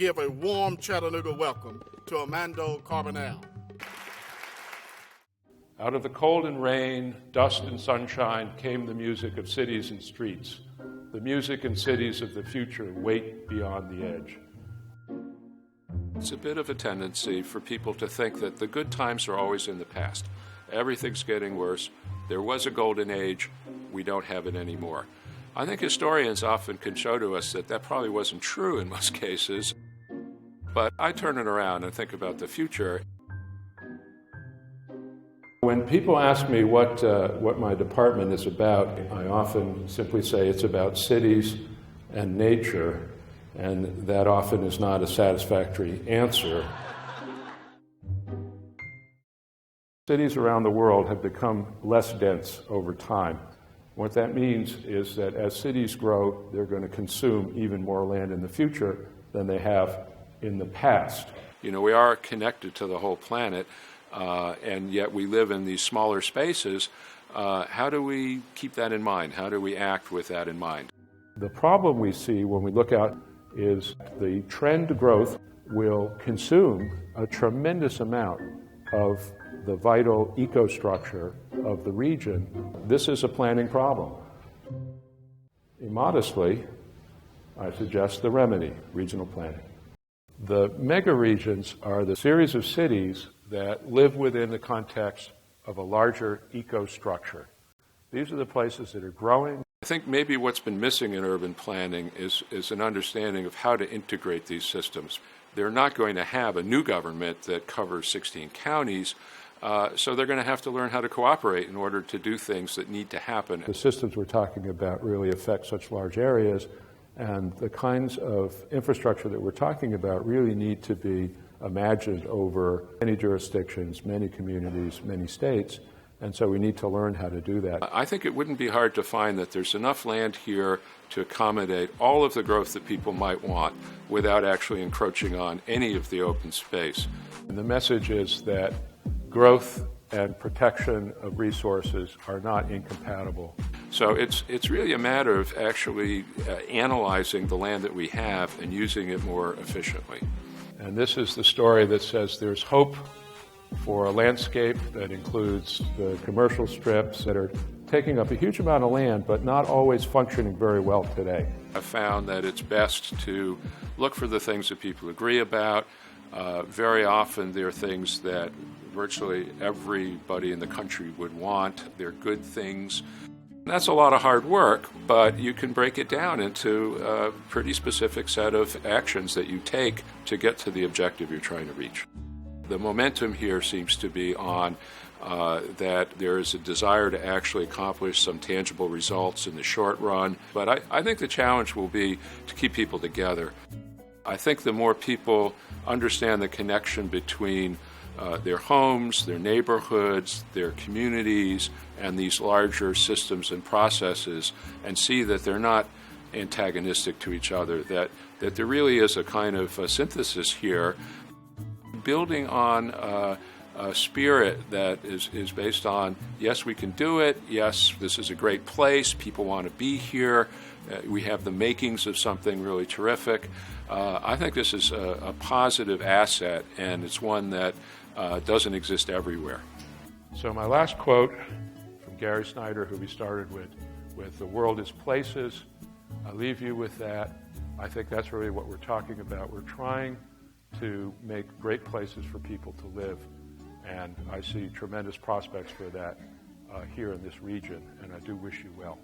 give a warm Chattanooga welcome to Armando Carbonell. Out of the cold and rain, dust and sunshine came the music of cities and streets. The music and cities of the future wait beyond the edge. It's a bit of a tendency for people to think that the good times are always in the past. Everything's getting worse. There was a golden age. We don't have it anymore. I think historians often can show to us that that probably wasn't true in most cases. But I turn it around and think about the future. When people ask me what my department is about, I often simply say it's about cities and nature, and that often is not a satisfactory answer. Cities around the world have become less dense over time. What that means is that as cities grow, they're going to consume even more land in the future than they have in the past. You know, we are connected to the whole planet, and yet we live in these smaller spaces. How do we keep that in mind? How do we act with that in mind? The problem we see when we look out is the trend to growth will consume a tremendous amount of the vital ecostructure of the region. This is a planning problem. Immodestly, I suggest the remedy, regional planning. The megaregions are the series of cities that live within the context of a larger ecostructure. These are the places that are growing. I think maybe what's been missing in urban planning is an understanding of how to integrate these systems. They're not going to have a new government that covers 16 counties, so they're going to have to learn how to cooperate in order to do things that need to happen. The systems we're talking about really affect such large areas, and the kinds of infrastructure that we're talking about really need to be imagined over many jurisdictions, many communities, many states, and so we need to learn how to do that. I think it wouldn't be hard to find that there's enough land here to accommodate all of the growth that people might want without actually encroaching on any of the open space. And the message is that growth and protection of resources are not incompatible. So it's really a matter of actually analyzing the land that we have and using it more efficiently. And this is the story that says there's hope for a landscape that includes the commercial strips that are taking up a huge amount of land but not always functioning very well today. I've found that it's best to look for the things that people agree about. Very often they're things that virtually everybody in the country would want. They're good things. That's a lot of hard work, but you can break it down into a pretty specific set of actions that you take to get to the objective you're trying to reach. The momentum here seems to be on that there is a desire to actually accomplish some tangible results in the short run, but I think the challenge will be to keep people together. I think the more people understand the connection between their homes, their neighborhoods, their communities, and these larger systems and processes, and see that they're not antagonistic to each other, that there really is a kind of a synthesis here, building on a spirit that is based on, yes, we can do it, yes, this is a great place, people want to be here, we have the makings of something really terrific. I think this is a positive asset, and it's one that doesn't exist everywhere. So my last quote from Gary Snyder, who we started with the world is places. I leave you with that. I think that's really what we're talking about. We're trying to make great places for people to live, and I see tremendous prospects for that here in this region, and I do wish you well.